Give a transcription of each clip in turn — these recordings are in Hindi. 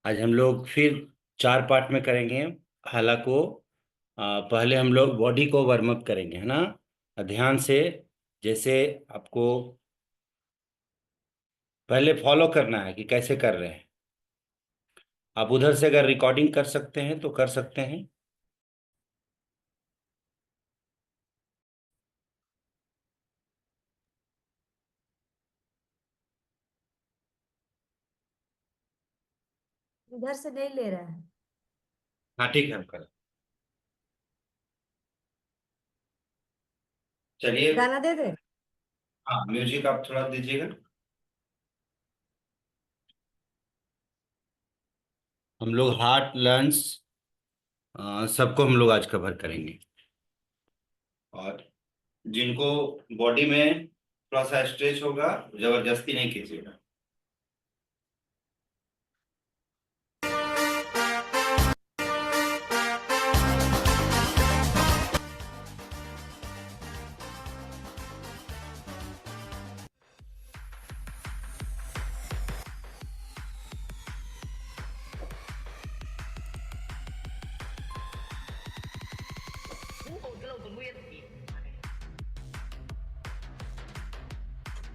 आज हम लोग फिर 4 पार्ट में करेंगे हाला को। पहले हम लोग बॉडी को वार्म अप करेंगे, है ना। ध्यान से, जैसे आपको पहले फॉलो करना है कि कैसे कर रहे हैं। आप उधर से अगर रिकॉर्डिंग कर सकते हैं तो कर सकते हैं। इधर से नहीं ले रहा है। हाँ ठीक है, हम कर। चलिए। गाना दे दे। हाँ, म्यूजिक आप थोड़ा दीजिएगा। हम लोग हार्ट, लंग्स, सबको हम लोग आज कवर करेंगे। और जिनको बॉडी में थोड़ा सा स्ट्रेच होगा, जबरदस्ती नहीं कीजिएगा।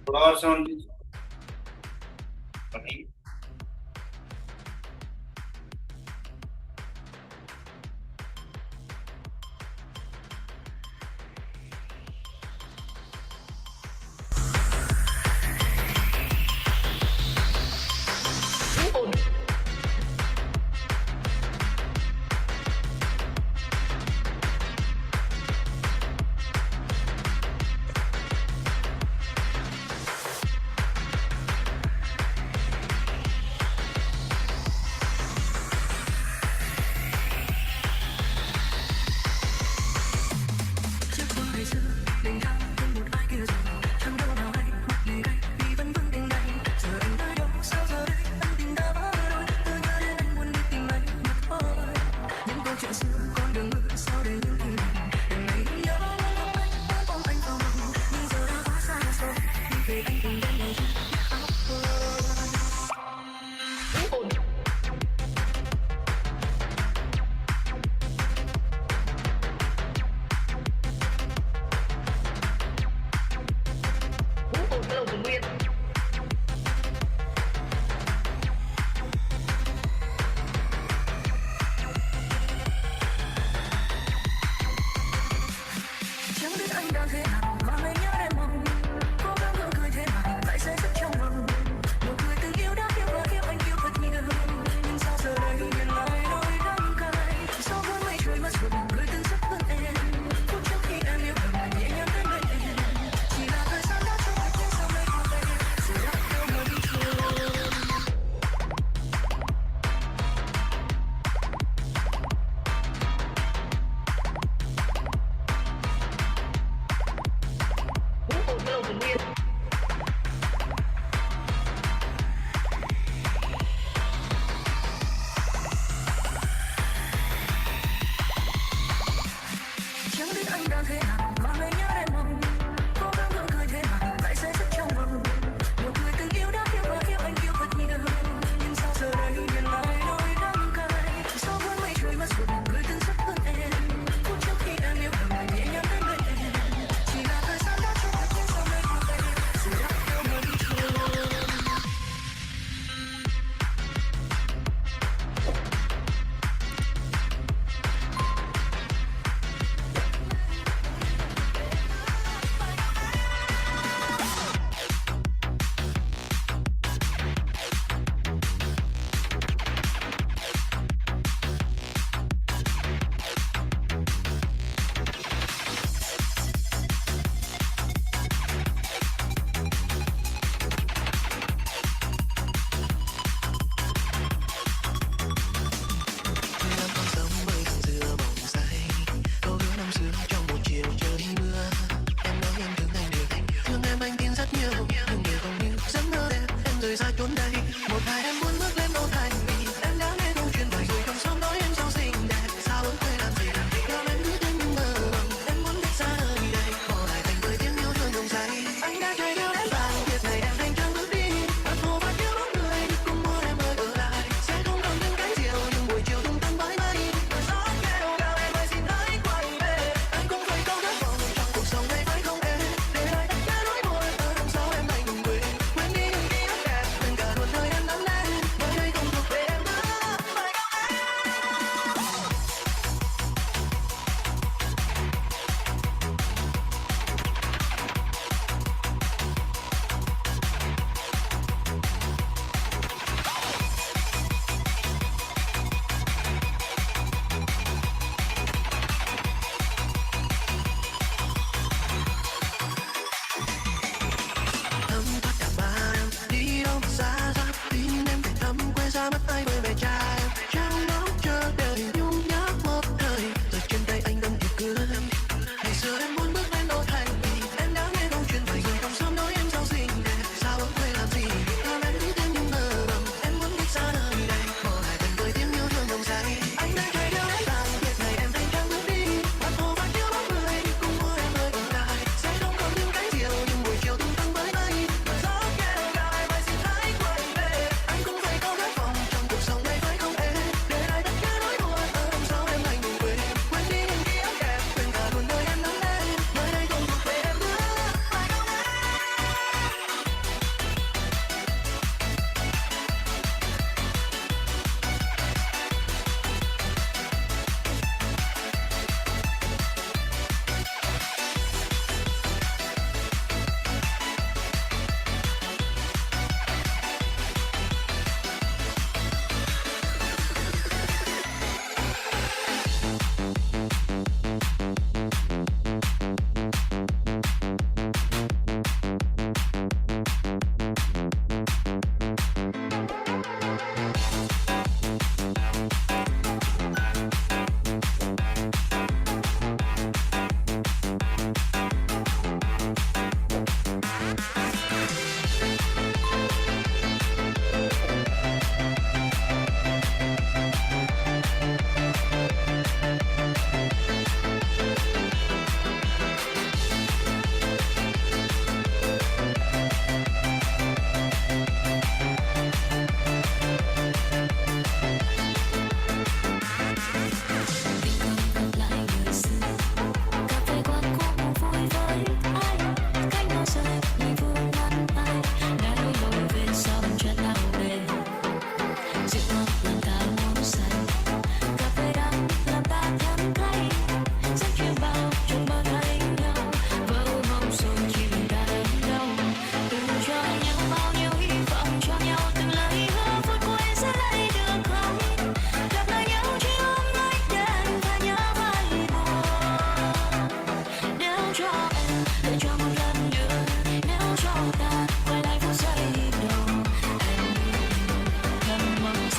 थोड़ा और साउंड दीजिए।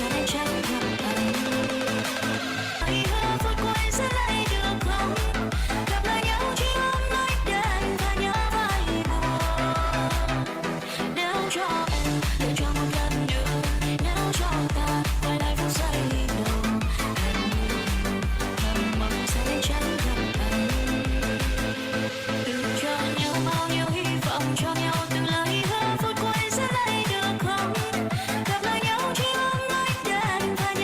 sẽ chẳng gặp anh. Hãy hứa phút quay sẽ lại được không? Gặp lại nhau chỉ ôm nói đêm và nhớ vai buồn. Nếu cho em lựa chọn một lần nữa, nếu cho ta quay lại phút giây đầu, em thầm mong sẽ chẳng gặp anh. Đừng cho nhau bao nhiêu hy vọng, cho nhau từng lời hứa phút quay sẽ lại được không? Gặp lại nhau chỉ ôm nói đêm và nhớ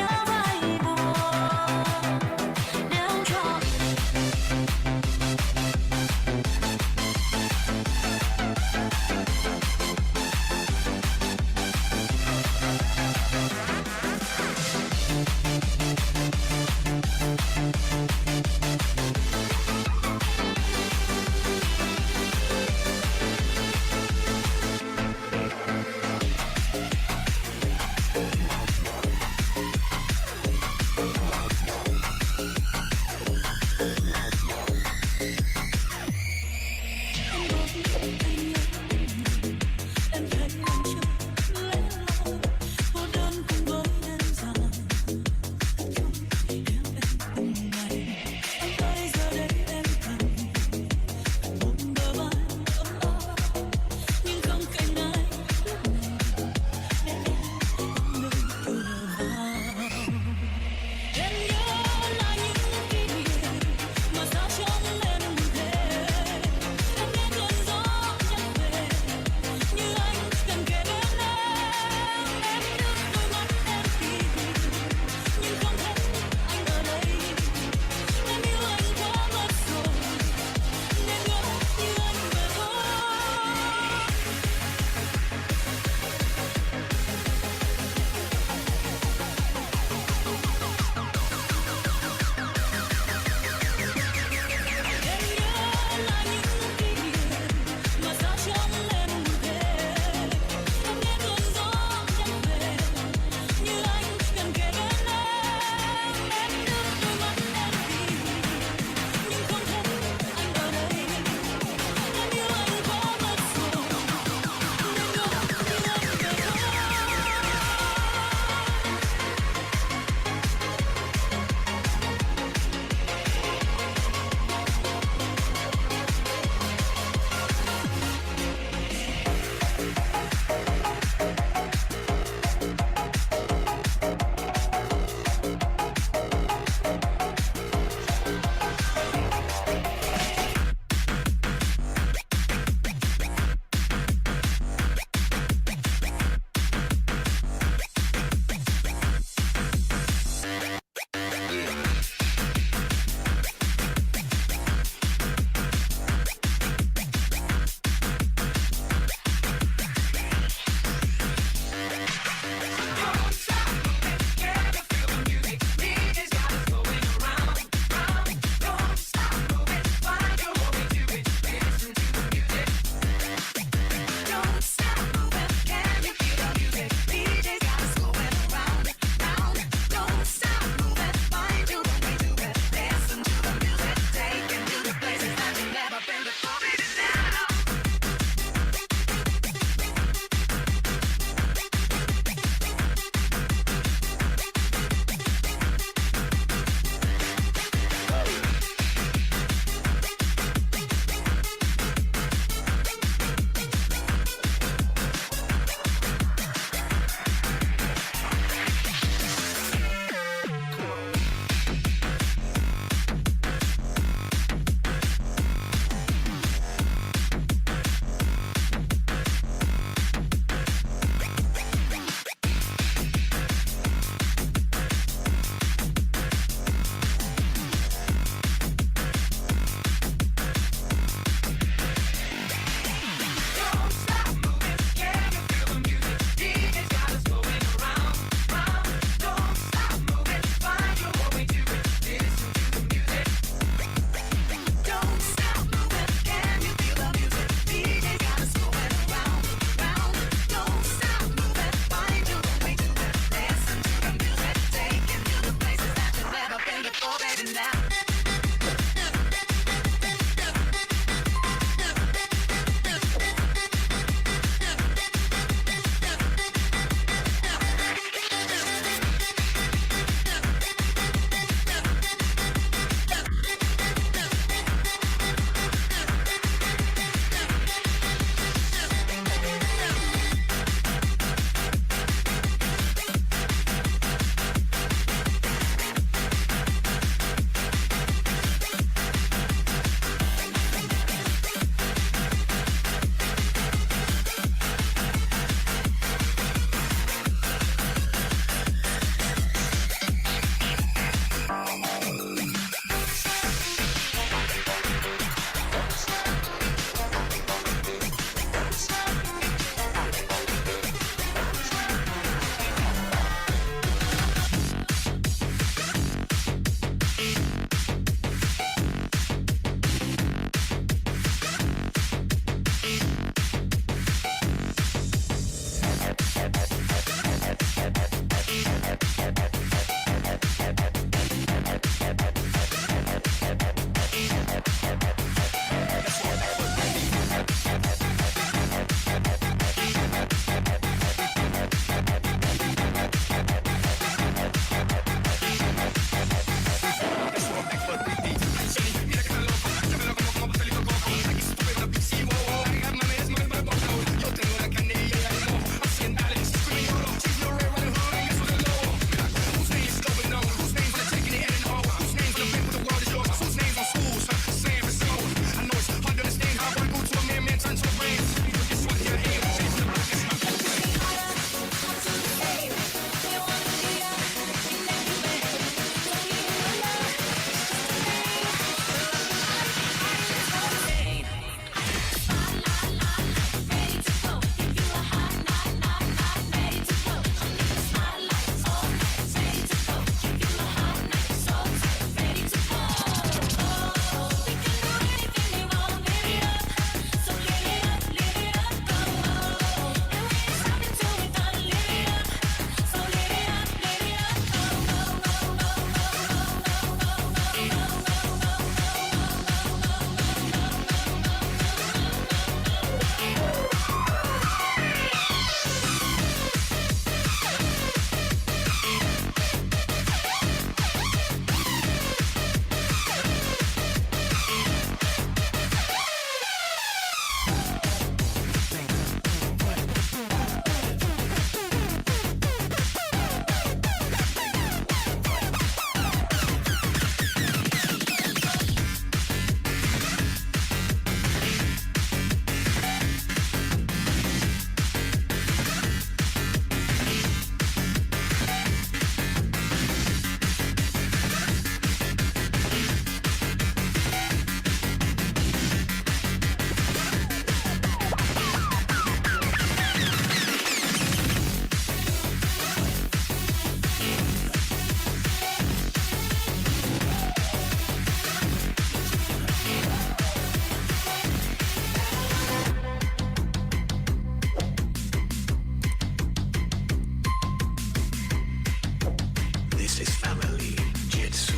This is family jitsu.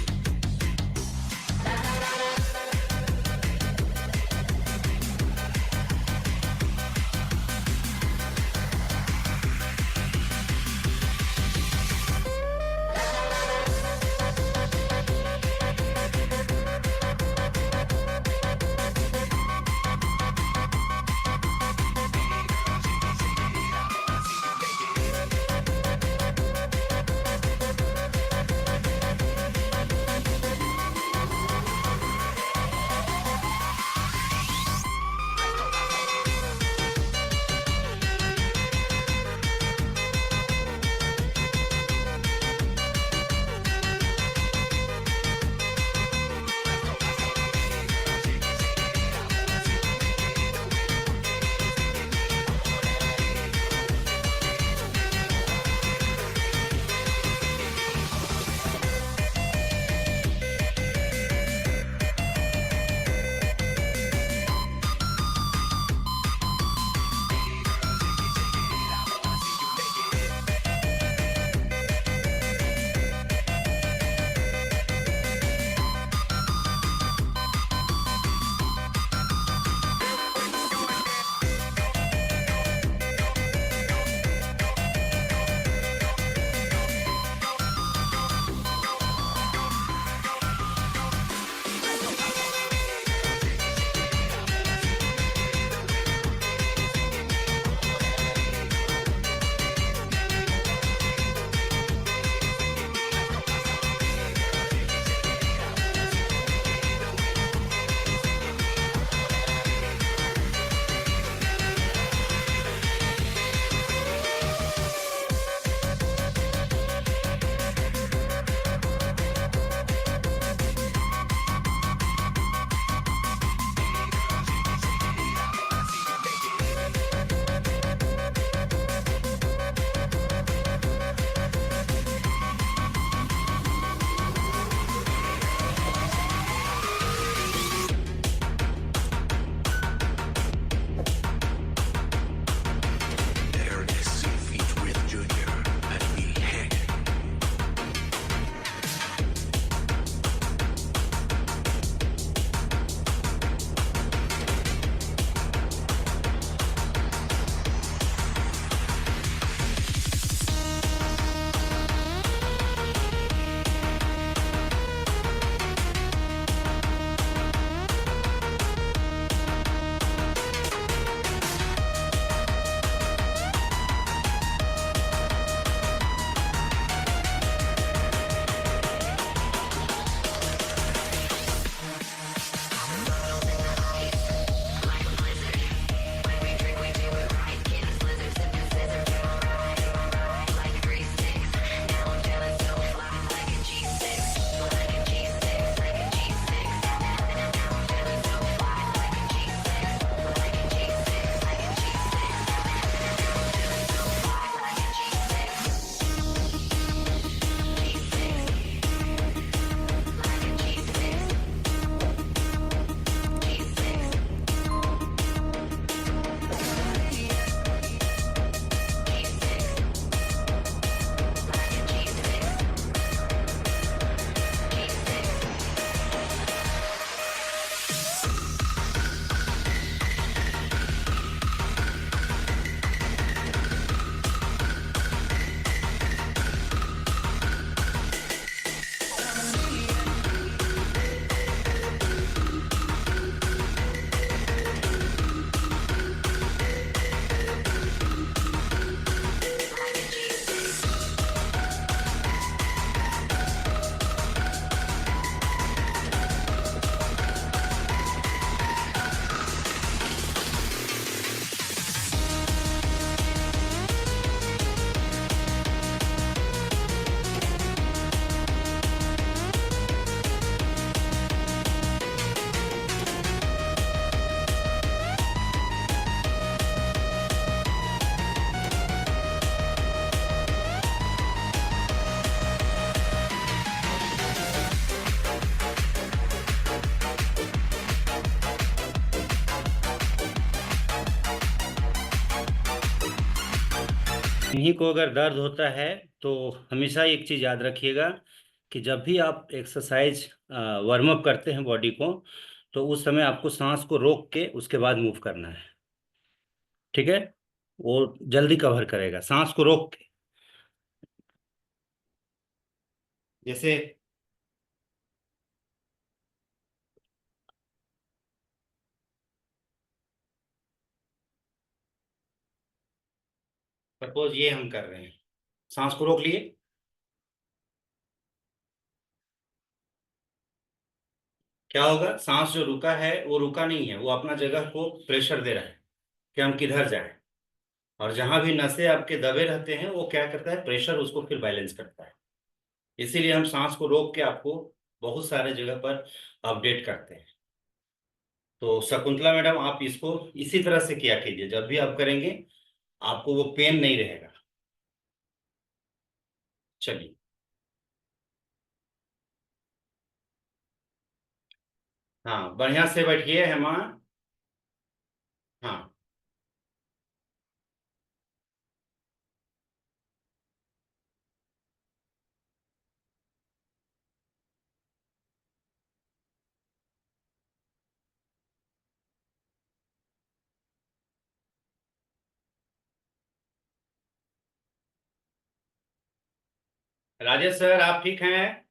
There is Seafeet with Junior and me Head. इन्हीं को अगर दर्द होता है तो हमेशा एक चीज़ याद रखिएगा कि जब भी आप एक्सरसाइज वार्म अप करते हैं बॉडी को, तो उस समय आपको सांस को रोक के उसके बाद मूव करना है। ठीक है? वो जल्दी कवर करेगा सांस को रोक के। जैसे सपोज ये हम कर रहे हैं, सांस को रोक लिए, क्या होगा? सांस जो रुका है वो रुका नहीं है, वो अपना जगह को प्रेशर दे रहा है कि हम किधर जाएं। और जहां भी नसें आपके दबे रहते हैं वो क्या करता है, प्रेशर उसको फिर बैलेंस करता है। इसीलिए हम सांस को रोक के आपको बहुत सारे जगह पर अपडेट करते हैं। तो शकुंतला मैडम, आप इसको इसी तरह से किया कीजिए, जब भी आप करेंगे आपको वो पेन नहीं रहेगा। चलिए। हाँ, बढ़िया से बैठिए हेमा। हाँ। राजेश सर, आप ठीक हैं?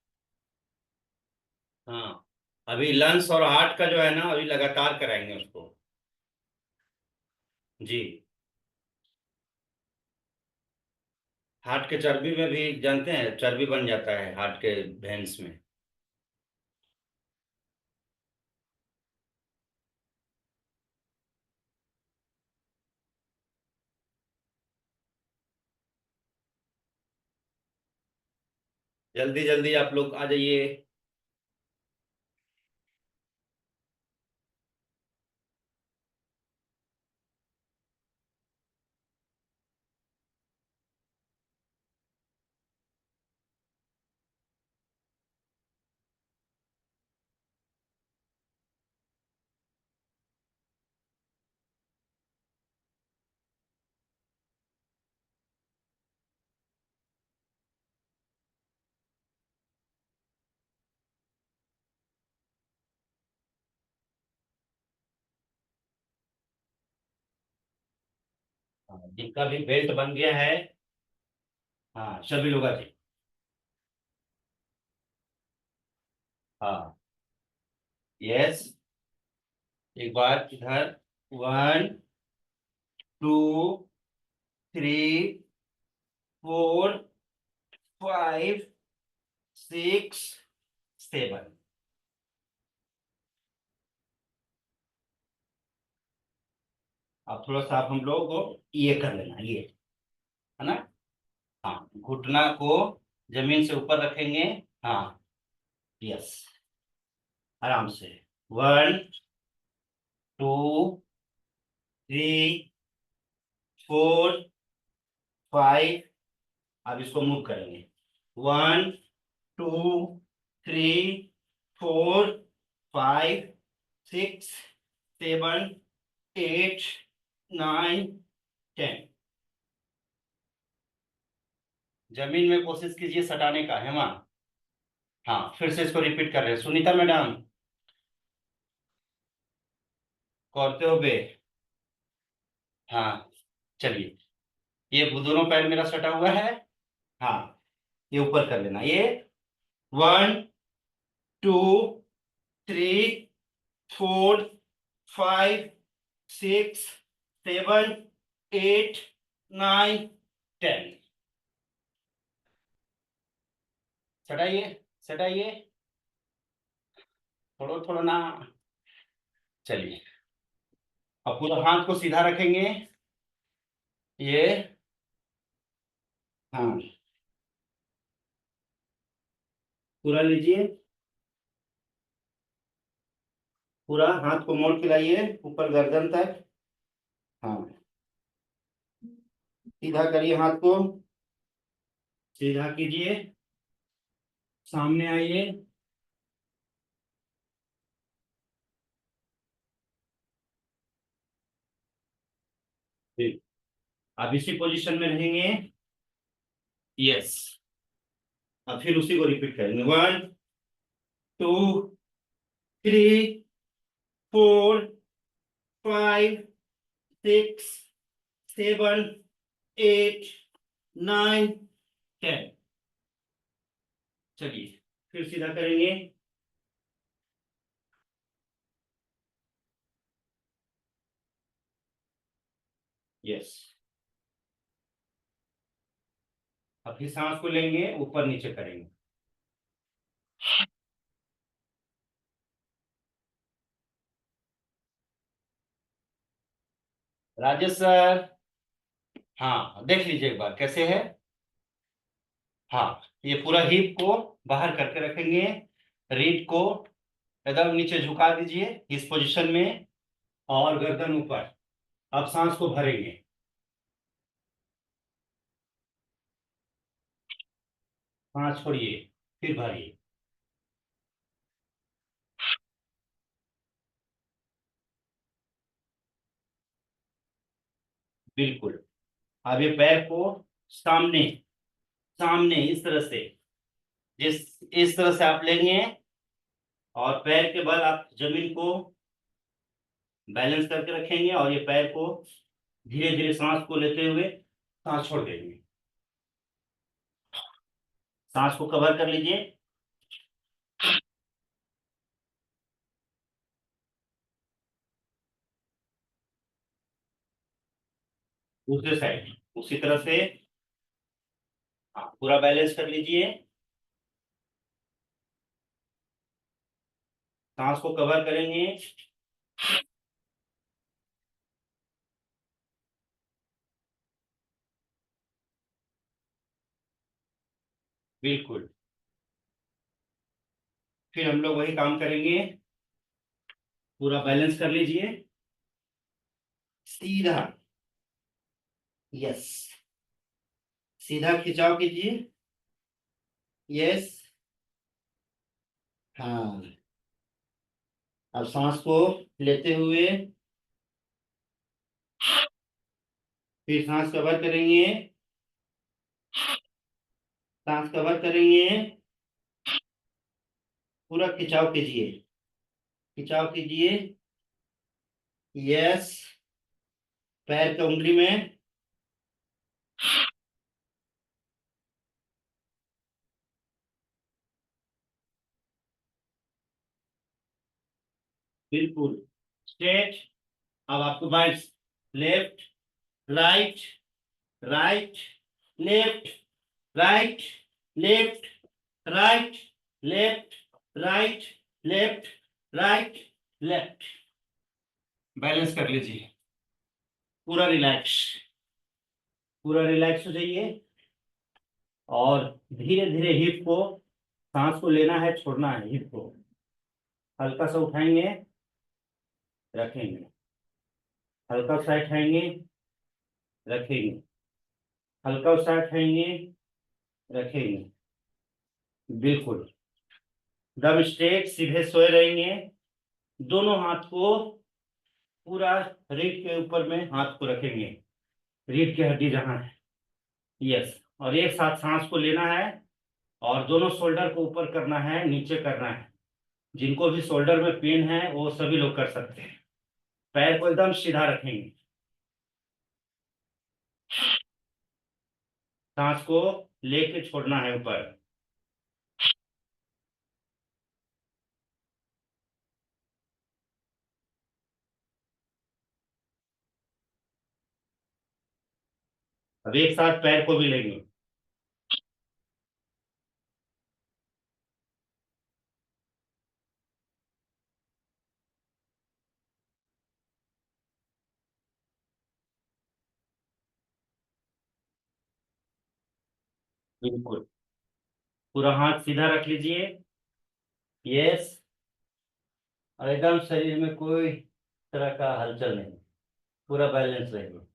हाँ। अभी लंग्स और हार्ट का जो है ना, अभी लगातार कराएंगे उसको। जी। हार्ट के चर्बी में भी जानते हैं, चर्बी बन जाता है हार्ट के वेन्स में। जल्दी जल्दी आप लोग आ जाइए। हाँ, जिनका भी बेल्ट बन गया है। हाँ, सभी लोग आ जाइए। हाँ। यस। एक बार इधर। 1 2 3 4 5 6 7। अब थोड़ा सा आप हम लोग को ये कर लेना, ये है ना। हाँ, घुटना को जमीन से ऊपर रखेंगे। हाँ। यस। आराम से। 1 2 3 4 5। अब इसको मूव करेंगे। 1 2 3 4 5 6 7 8 9 10। जमीन में कोशिश कीजिए सटाने का है माँ। हाँ, फिर से इसको रिपीट कर रहे हैं, सुनीता मैडम। करते हो बे। हाँ। चलिए। ये दोनों पैर मेरा सटा हुआ है। हाँ, ये ऊपर कर लेना ये। 1 2 3 4 5 6 7 8 9 10। सटाइए। सटाइए। थोड़ा थोड़ा ना। चलिए। अब पूरा हाथ को सीधा रखेंगे। ये। हाँ, पूरा लीजिए। पूरा हाथ को मोड़ के लाइए ऊपर गर्दन तक। हाँ। सीधा करिए हाथ को। सीधा कीजिए। सामने आइए। ठीक। अब इसी पोजीशन में रहेंगे। यस। अब फिर उसी को रिपीट करेंगे। 1 2 3 4 5 6 7 8 9 10। चलिए फिर सीधा करेंगे। यस। अब फिर सांस को लेंगे, ऊपर नीचे करेंगे। राजेश सर। हाँ देख लीजिए एक बार कैसे है। हाँ, ये पूरा हिप को बाहर करके रखेंगे। रीढ़ को एकदम नीचे झुका दीजिए इस पोजीशन में, और गर्दन ऊपर। अब सांस को भरेंगे। सांस छोड़िए, फिर भरिए। बिल्कुल। अब ये पैर को सामने, सामने इस तरह से, जिस इस तरह से आप लेंगे, और पैर के बल आप जमीन को बैलेंस करके रखेंगे, और ये पैर को धीरे धीरे सांस को लेते हुए सांस छोड़ देंगे। सांस को कवर कर लीजिए। दूसरे साइड उसी तरह से। हाँ, पूरा बैलेंस कर लीजिए। सांस को कवर करेंगे। बिल्कुल। फिर हम लोग वही काम करेंगे। पूरा बैलेंस कर लीजिए, सीधा। यस। सीधा खिंचाव कीजिए। यस। हाँ। अब सांस को लेते हुए फिर सांस कवर करेंगे। सांस कवर करेंगे। पूरा खिंचाव कीजिए, खिंचाव कीजिए। यस। पैर की उंगली में। बिल्कुल स्ट्रेट। अब आपको बाएं, left, right, right, left, right, left, right, left, right, left, right, left. Balance कर लीजिए। पूरा रिलैक्स, पूरा रिलैक्स हो जाइए। और धीरे धीरे हिप को, सांस को लेना है, छोड़ना है। हिप को हल्का सा उठाएंगे, रखेंगे। हल्का सा उठाएंगे, रखेंगे। हल्का सा उठाएंगे, रखेंगे। बिल्कुल। दम स्ट्रेट, सीधे सोए रहेंगे। दोनों हाथ को पूरा रीढ़ के ऊपर में हाथ को रखेंगे, रीढ़ की हड्डी जहां है। यस। और एक साथ सांस को लेना है, और दोनों शोल्डर को ऊपर करना है, नीचे करना है। जिनको भी शोल्डर में पेन है वो सभी लोग कर सकते हैं। पैर को एकदम सीधा रखेंगे। सांस को लेके छोड़ना है ऊपर। अब एक साथ पैर को भी लेंगे। बिल्कुल। पूरा हाथ सीधा रख लीजिए। यस। और एकदम शरीर में कोई तरह का हलचल नहीं, पूरा बैलेंस रहेगा।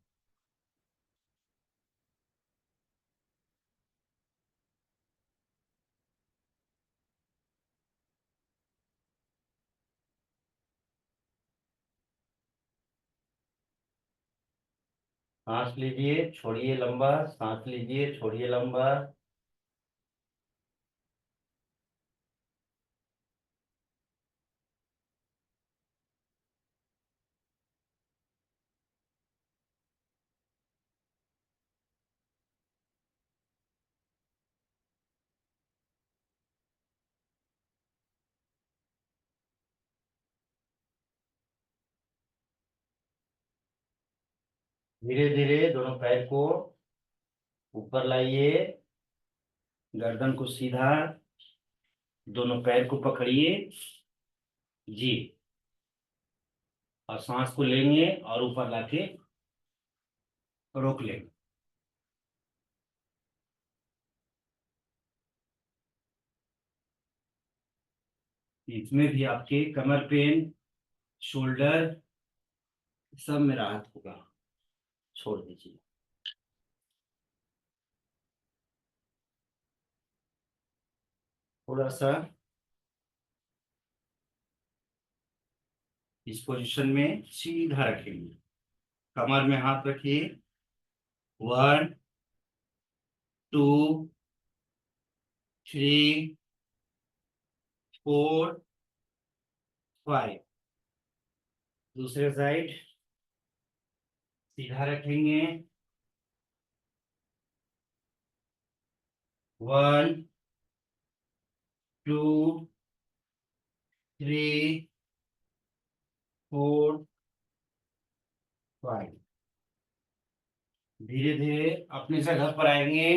सांस लीजिए, छोड़िए लंबा, सांस लीजिए, छोड़िए लंबा। धीरे धीरे दोनों पैर को ऊपर लाइए, गर्दन को सीधा, दोनों पैर को पकड़िए जी, और सांस को लेंगे और ऊपर लाके रोक लेंगे। इसमें भी आपके कमर पेन, शोल्डर, सब में राहत होगा। छोड़ दीजिए। थोड़ा सा इस पोजीशन में सीधा रखेंगे, कमर में हाथ रखिए। 1 2 3 4 5। दूसरे साइड सीधा रखेंगे। 1 2 3 4 5। धीरे धीरे अपनी जगह पर आएंगे।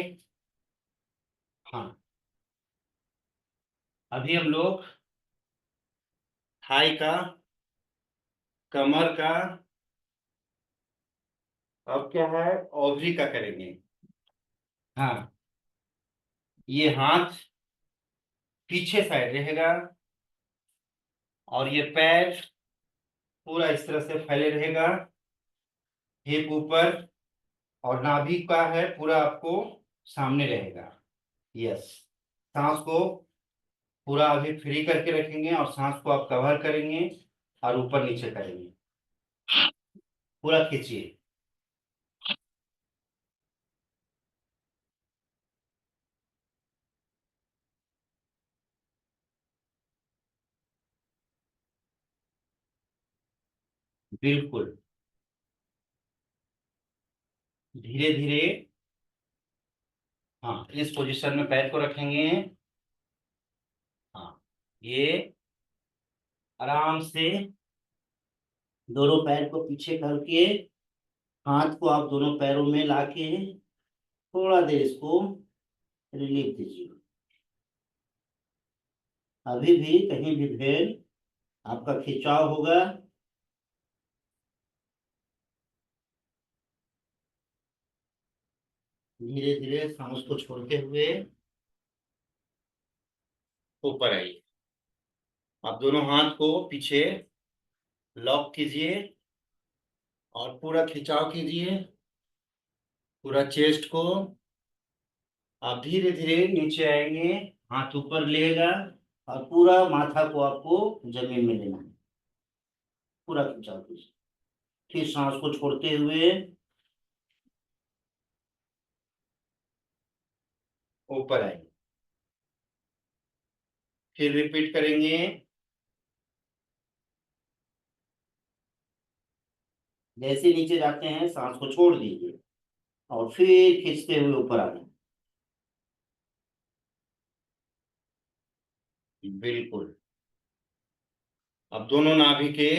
हाँ, अभी हम लोग थाई का, कमर का, अब क्या है, ओवरी का करेंगे। हाँ, ये हाथ पीछे साइड रहेगा और ये पैर पूरा इस तरह से फैले रहेगा, हिप ऊपर, और नाभि का है पूरा आपको सामने रहेगा। यस, सांस को पूरा अभी फ्री करके रखेंगे और सांस को आप कवर करेंगे और ऊपर नीचे करेंगे। पूरा खींचिए। बिल्कुल, धीरे धीरे। हाँ, इस पोजीशन में पैर को रखेंगे। हाँ, ये आराम से दोनों पैर को पीछे करके हाथ को आप दोनों पैरों में लाके थोड़ा देर इसको रिलीफ दीजिए। अभी भी कहीं भी भेड़ आपका खिंचाव होगा। धीरे धीरे सांस को छोड़ते हुए ऊपर आइए। आप दोनों हाथ को पीछे लॉक कीजिए और पूरा खिंचाव कीजिए, पूरा चेस्ट को। आप धीरे धीरे नीचे आएंगे, हाथ ऊपर लेगा और पूरा माथा को आपको जमीन में लेना है। पूरा खिंचाव कीजिए, फिर सांस को छोड़ते हुए ऊपर आएंगे। फिर रिपीट करेंगे। जैसे नीचे जाते हैं सांस को छोड़ दीजिए और फिर खींचते हुए ऊपर आना। बिल्कुल। अब दोनों नाभि के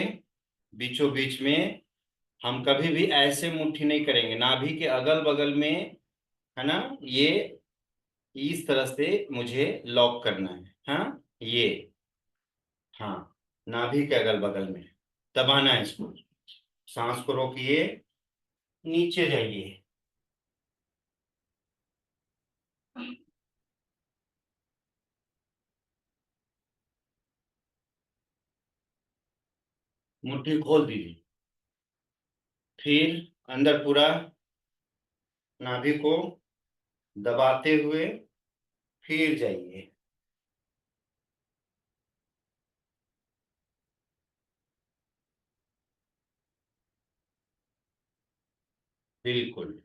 बीचों बीच में हम कभी भी ऐसे मुट्ठी नहीं करेंगे, नाभि के अगल बगल में, है ना, ये इस तरह से मुझे लॉक करना है। हाँ, ये, हाँ, नाभि के अगल बगल में दबाना है इसको। सांस को रोकिए, नीचे जाइए। मुट्ठी खोल दीजिए, फिर अंदर पूरा नाभि को दबाते हुए फिर जाइए। बिल्कुल।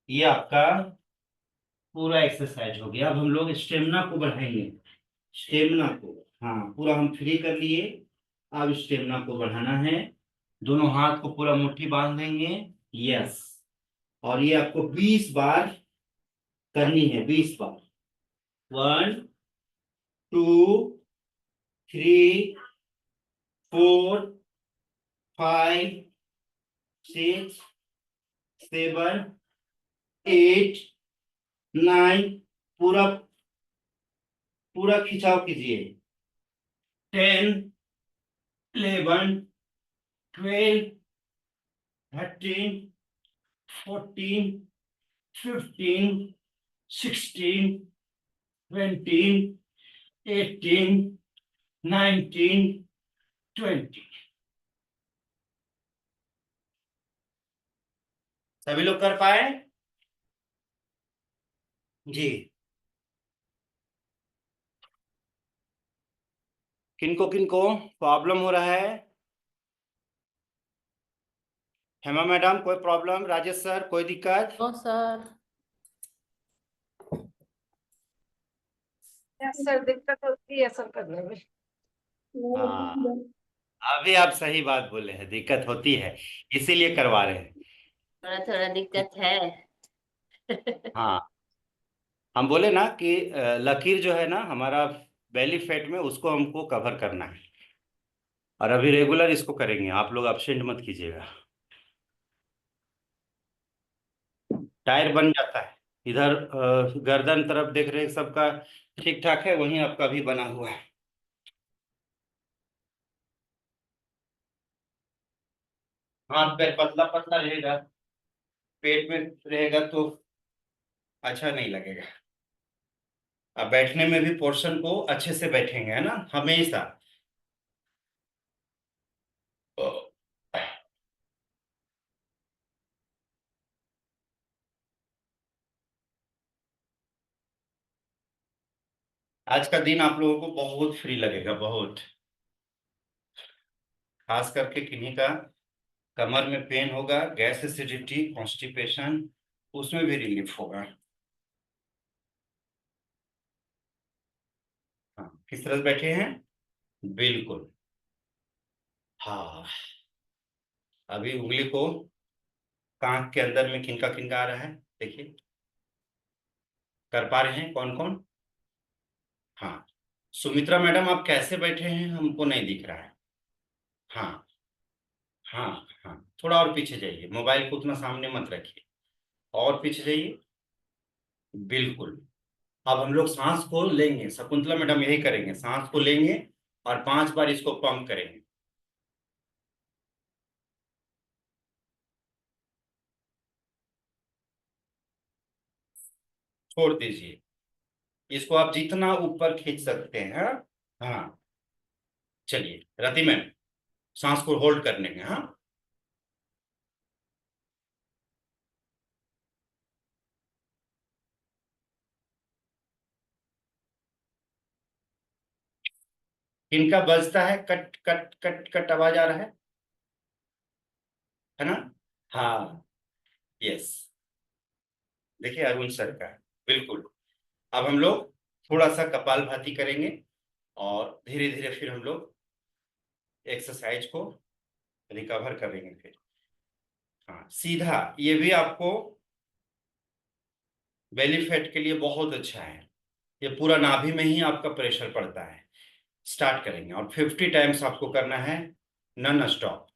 ये आपका पूरा एक्सरसाइज हो गया। अब हम लोग स्टेमिना को बढ़ाएंगे। स्टेमिना को, हाँ, पूरा हम फ्री कर लिए। अब स्टेमिना को बढ़ाना है। दोनों हाथ को पूरा मुट्ठी बांध लेंगे। यस। और ये आपको 20 बार करनी है, 20 बार। 1 2 3 4 5 6 7 8 9। पूरा पूरा खिंचाव कीजिए। 10 11 12 13 14 15 16 17 18 19 20। सभी लोग कर पाए? जी। किनको किनको प्रॉब्लम हो रहा है? हेमा मैडम कोई प्रॉब्लम? राजेश सर कोई दिक्कत? No sir. सर दिक्कत होती है सर करने में। हाँ, अभी आप सही बात बोले हैं, दिक्कत होती है, इसीलिए करवा रहे हैं। थोड़ा थोड़ा दिक्कत है। हाँ, हम बोले ना कि लकीर जो है ना हमारा बेली फैट में, उसको हमको कवर करना है। और अभी रेगुलर इसको करेंगे, आप लोग अब्सेंट मत कीजिएगा। टायर बन जाता है इधर, गर्दन तरफ देख रहे हैं सबका ठीक ठाक है, वहीं आपका भी बना हुआ है। हाथ पैर पतला पतला रहेगा, पेट में रहेगा तो अच्छा नहीं लगेगा। अब बैठने में भी पोर्शन को अच्छे से बैठेंगे, है ना, हमेशा। आज का दिन आप लोगों को बहुत फ्री लगेगा, बहुत। खास करके किन्हीं का कमर में पेन होगा, गैस एसिडिटी, कॉन्स्टिपेशन, उसमें भी रिलीफ होगा। हाँ, किस तरह से बैठे हैं? बिल्कुल। हाँ, अभी उंगली को कांख के अंदर में किनका किनका आ रहा है, देखिए। कर पा रहे हैं कौन कौन? हाँ, सुमित्रा मैडम आप कैसे बैठे हैं हमको नहीं दिख रहा है। हाँ हाँ हाँ, थोड़ा और पीछे जाइए, मोबाइल को उतना सामने मत रखिए, और पीछे जाइए। बिल्कुल। अब हम लोग सांस को लेंगे, शकुंतला मैडम यही करेंगे, सांस को लेंगे और 5 बार इसको पंप करेंगे। छोड़ दीजिए, इसको आप जितना ऊपर खींच सकते हैं। हाँ, चलिए रति मैम, सांस को होल्ड करने में। हाँ, इनका बजता है, कट कट कट कट आवाज आ रहा है ना? हाँ, यस। देखिए अरुण सर का, बिल्कुल। अब हम लोग थोड़ा सा कपालभाति करेंगे और धीरे धीरे फिर हम लोग एक्सरसाइज को रिकवर करेंगे फिर। हाँ, सीधा, ये भी आपको बेली फैट के लिए बहुत अच्छा है। ये पूरा नाभि में ही आपका प्रेशर पड़ता है। स्टार्ट करेंगे और 50 टाइम्स आपको करना है, नॉन स्टॉप।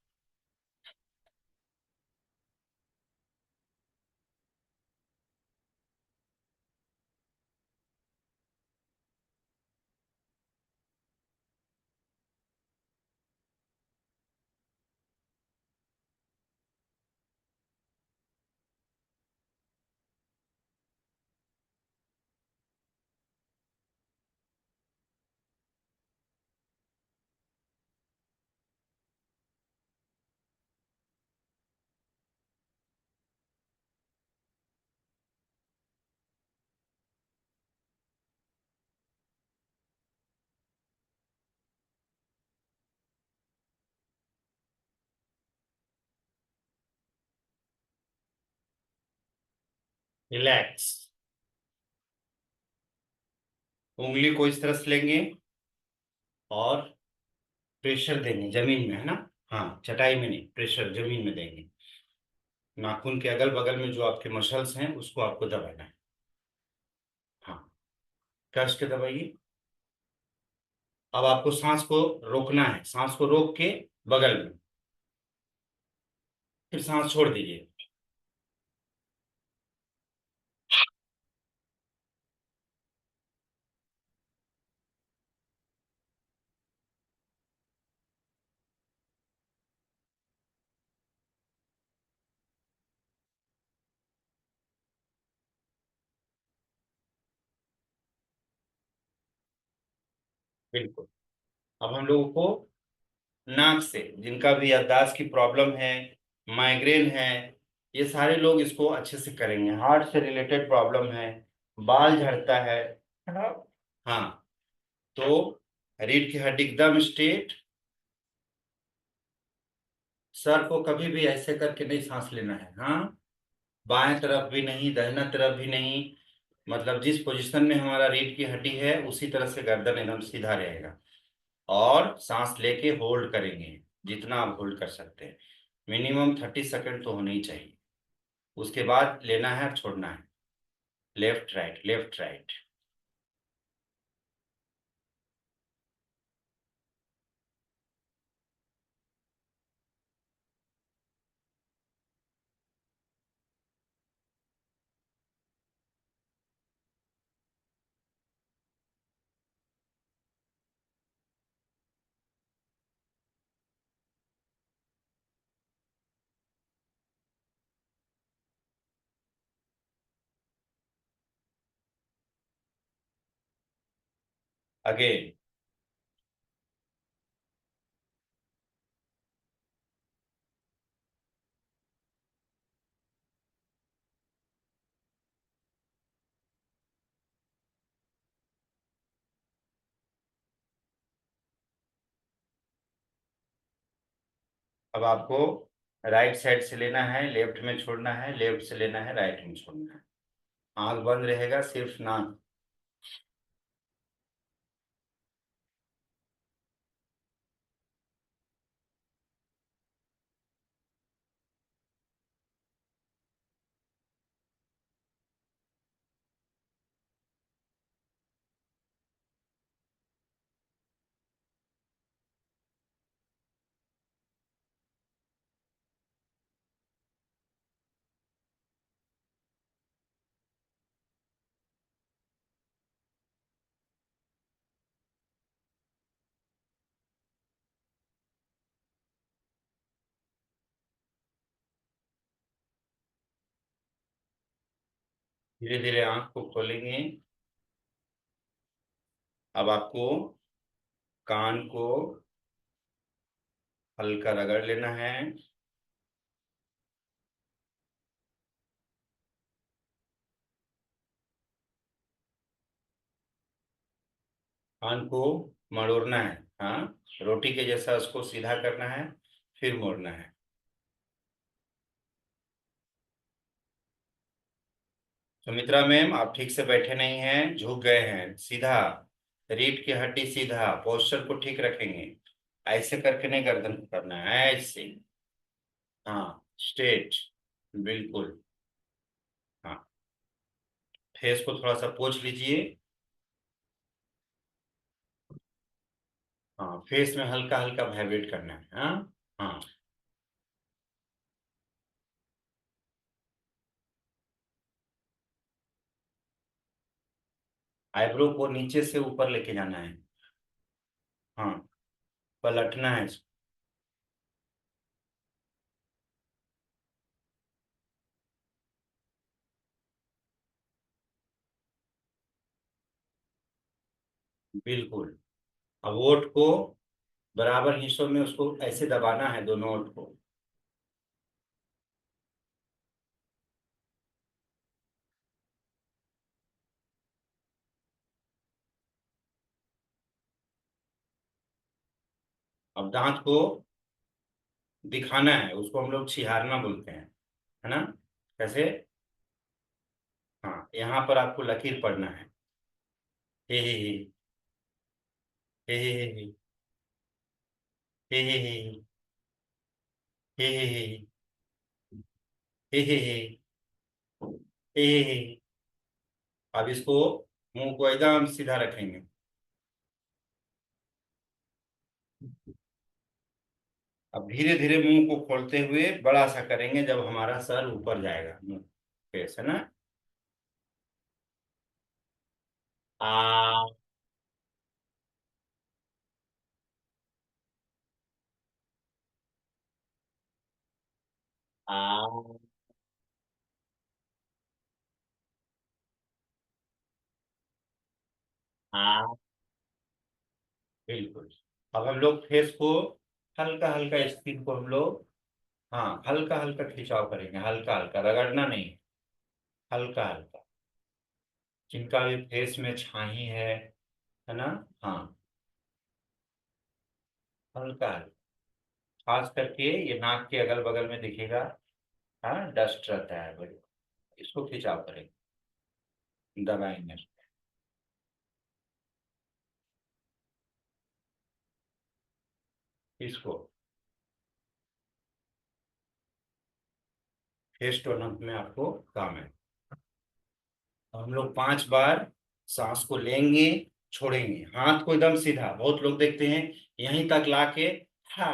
रिलैक्स। उंगली को इस तरह से लेंगे और प्रेशर देंगे जमीन में, है ना। हाँ, चटाई में नहीं, प्रेशर जमीन में देंगे। नाखून के अगल बगल में जो आपके मसल्स हैं उसको आपको दबाना है। हाँ, कस के दबाइए। अब आपको सांस को रोकना है, सांस को रोक के बगल में, फिर सांस छोड़ दीजिए। बिल्कुल। अब हम लोगों को नाक से, जिनका भी याददाश्त की प्रॉब्लम है, माइग्रेन है, ये सारे लोग इसको अच्छे से करेंगे। हार्ट से रिलेटेड प्रॉब्लम है, बाल झड़ता है ना। हाँ, तो रीढ़ की हड्डी एकदम स्ट्रेट। सर को कभी भी ऐसे करके नहीं सांस लेना है। हाँ, बाएं तरफ भी नहीं, दाहिना तरफ भी नहीं, मतलब जिस पोजीशन में हमारा रीढ़ की हड्डी है उसी तरह से गर्दन एकदम सीधा रहेगा। और सांस लेके होल्ड करेंगे, जितना आप होल्ड कर सकते हैं। मिनिमम 30 सेकंड तो होने ही चाहिए। उसके बाद लेना है और छोड़ना है। Left right, left right. Again. अब आपको राइट साइड से लेना है, लेफ्ट में छोड़ना है, लेफ्ट से लेना है, राइट में छोड़ना है। आंख बंद रहेगा, सिर्फ नाक। धीरे धीरे आंख को खोलेंगे। अब आपको कान को हल्का रगड़ लेना है। कान को मरोड़ना है। हाँ, रोटी के जैसा उसको सीधा करना है, फिर मोड़ना है। सुमित्रा मैम, आप ठीक से बैठे नहीं हैं, झुक गए हैं। सीधा, रीढ़ की हड्डी सीधा, पोस्चर को ठीक रखेंगे। ऐसे करके नहीं गर्दन को करना है, ऐसे। हाँ, स्ट्रेट। बिल्कुल। हाँ, फेस को थोड़ा सा पोंछ लीजिए। हाँ, फेस में हल्का हल्का वाइब्रेट करना है। हाँ। हाँ, आईब्रो को नीचे से ऊपर लेके जाना है। हाँ, पलटना है इसको। बिल्कुल। अब ओठ को बराबर हिस्सों में उसको ऐसे दबाना है, दोनों ओठ को। अब दांत को दिखाना है, उसको हम लोग छिहारना बोलते हैं, है ना। कैसे? यहाँ पर आपको लकीर पढ़ना है। हे हे हे हे हे हे हे हे हे हे हे हे हे हे हे हे हे हे। अब इसको मुंह को एकदम सीधा रखेंगे। अब धीरे धीरे मुंह को खोलते हुए बड़ा सा करेंगे जब हमारा सर ऊपर जाएगा मुंह फेस है ना। आ आ आ बिल्कुल। अब हम लोग फेस को हल्का हल्का स्किन को हम लोग, हाँ हल्का हल्का खिंचाव करेंगे, हल्का हल्का रगड़ना नहीं, हल्का हल्का। जिनका भी फेस में छाई है ना। हाँ हल्का हल्का, खास करके ये नाक के अगल बगल में दिखेगा। हाँ डस्ट रहता है बड़ी, इसको खिंचाव करेंगे, दबाएंगे इसको। फेस टोनअप में आपको काम है। हम लोग 5 बार सांस को लेंगे, छोड़ेंगे, हाथ को एकदम सीधा। बहुत लोग देखते हैं यहीं तक लाके हा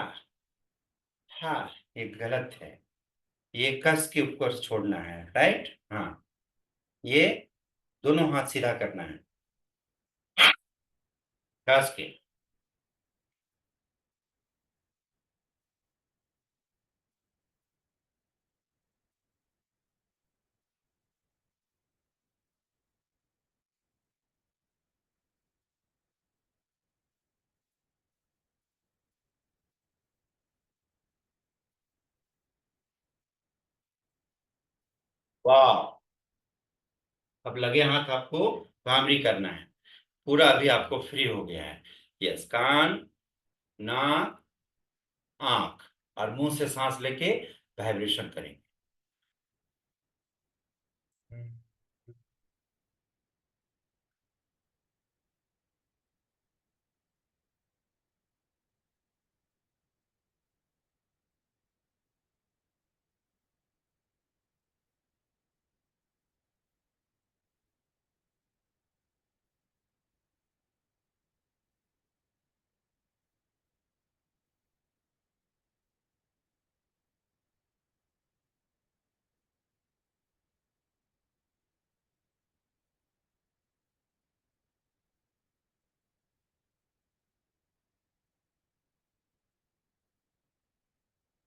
हा, ये गलत है। ये कस के ऊपर छोड़ना है, राइट। हाँ ये दोनों हाथ सीधा करना है, कस के। वाह। अब लगे हाथ आपको भामरी करना है। पूरा अभी आपको फ्री हो गया है। यस, कान, नाक, आंख और मुंह से सांस लेके वाइब्रेशन करेंगे।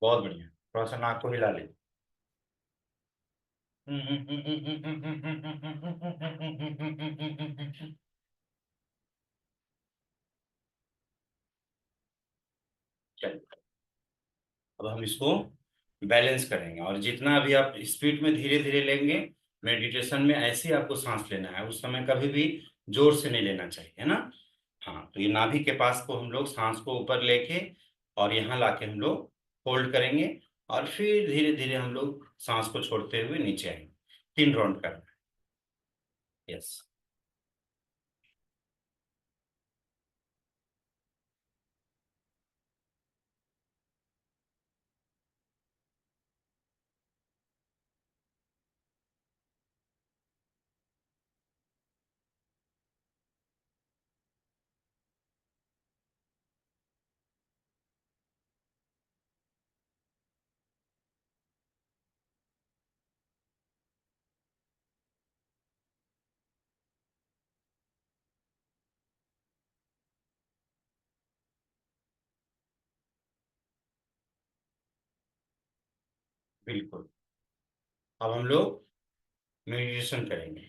बहुत बढ़िया, थोड़ा सा नाक को हिला ले। चलिए अब हम इसको बैलेंस करेंगे, और जितना भी आप स्पीड में धीरे धीरे लेंगे, मेडिटेशन में ऐसे ही आपको सांस लेना है, उस समय कभी भी जोर से नहीं लेना चाहिए, है ना। हाँ तो ये नाभि के पास को हम लोग सांस को ऊपर लेके और यहाँ लाके हम लोग होल्ड करेंगे, और फिर धीरे धीरे हम लोग सांस को छोड़ते हुए नीचे आएंगे। 3 राउंड करना है। यस बिल्कुल। अब हम लोग मेडिटेशन करेंगे।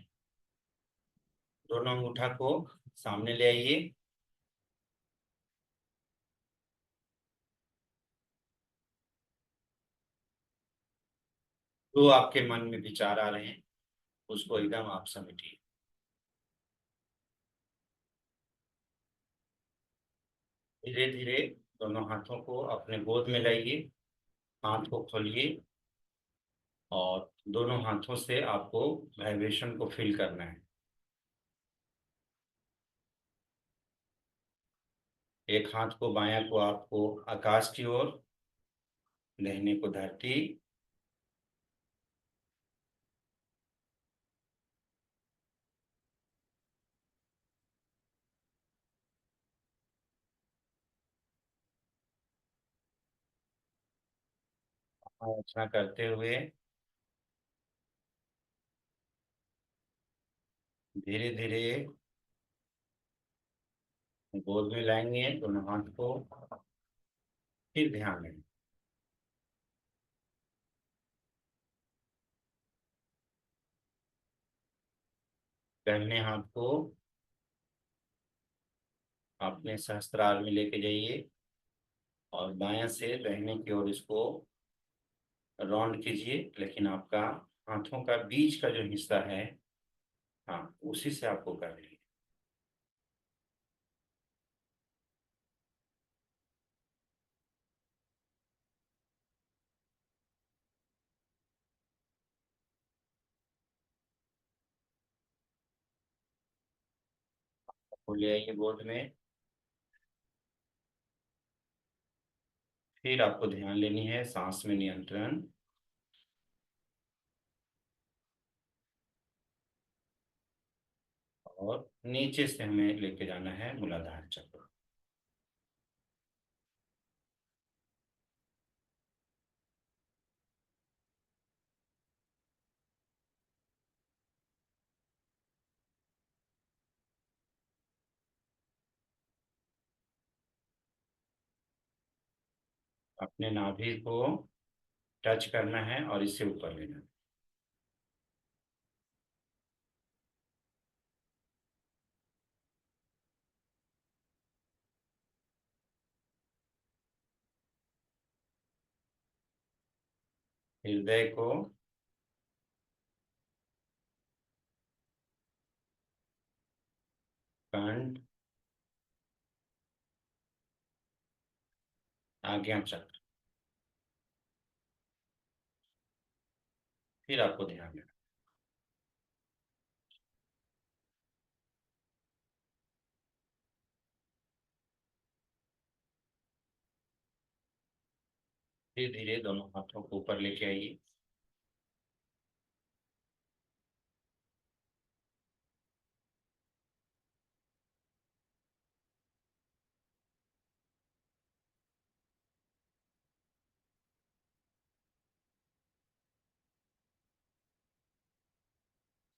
दोनों अंगूठा को सामने ले आइए। जो आपके मन में विचार आ रहे हैं उसको एकदम आप समेटिए। धीरे धीरे दोनों हाथों को अपने गोद में लाइए, हाथ को खोलिए, और दोनों हाथों से आपको वाइब्रेशन को फील करना है। एक हाथ को, बायां को आपको आकाश की ओर, दाहिने को धरती, रचना करते हुए धीरे धीरे गोद में लाएंगे दोनों हाथ को। फिर ध्यान दें, दाहिने हाथ को अपने सहस्त्रार में लेके जाइए और बायां से दाहिने की ओर इसको राउंड कीजिए, लेकिन आपका हाथों का बीच का जो हिस्सा है, हाँ, उसी से आपको करनी है। वो ले आइए गोद में। फिर आपको ध्यान लेनी है सांस में नियंत्रण। और नीचे से हमें लेके जाना है मूलाधार चक्र। अपने नाभि को टच करना है और इससे ऊपर लेना है। हृदय को कंठ, आज्ञा चक्र। फिर आपको ध्यान देना, धीरे धीरे दोनों हाथों को ऊपर लेके आइए।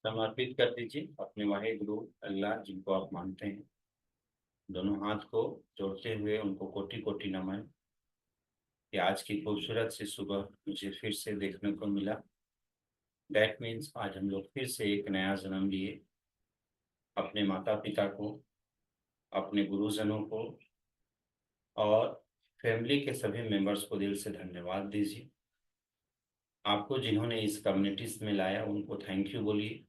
समर्पित कर दीजिए अपने वाहे गुरु अल्लाह, जिनको आप मानते हैं। दोनों हाथ को जोड़ते हुए उनको कोटि कोटि नमन कि आज की खूबसूरत सी सुबह मुझे फिर से देखने को मिला। दैट मीन्स आज हम लोग फिर से एक नया जन्म लिए। अपने माता पिता को, अपने गुरुजनों को और फैमिली के सभी मेंबर्स को दिल से धन्यवाद दीजिए। आपको जिन्होंने इस कम्युनिटीज में लाया उनको थैंक यू बोलिए।